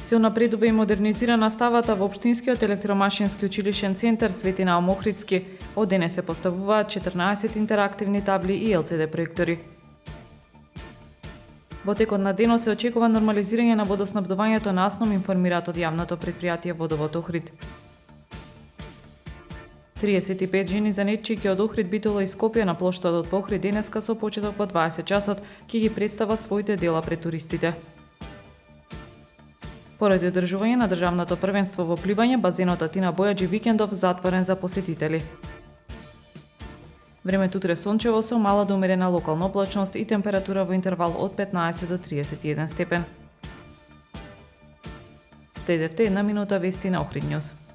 Се унапредува и модернизира наставата во Општинскиот електромашински училишен центар Свети Наум Охридски. Од денес се поставуваат 14 интерактивни табли и LCD проектори. Во текот на денот се очекува нормализирање на водоснабдувањето на Асном, информираат од јавното предпријатие Водовод Охрид. 35 жени занетчики од Охрид, Битола и Скопје на плоштадот во Охрид денеска со почеток во 20 часот ќе ги представат своите дела пред туристите. Поради одржување на државното првенство во пливање, базенот Атина Бојаджи викендов затворен за посетители. Времето утре сончево со мала до умерена локална облачност и температура во интервал од 15 до 31 степен. Следевте една минута вести на Охрид Нјуз.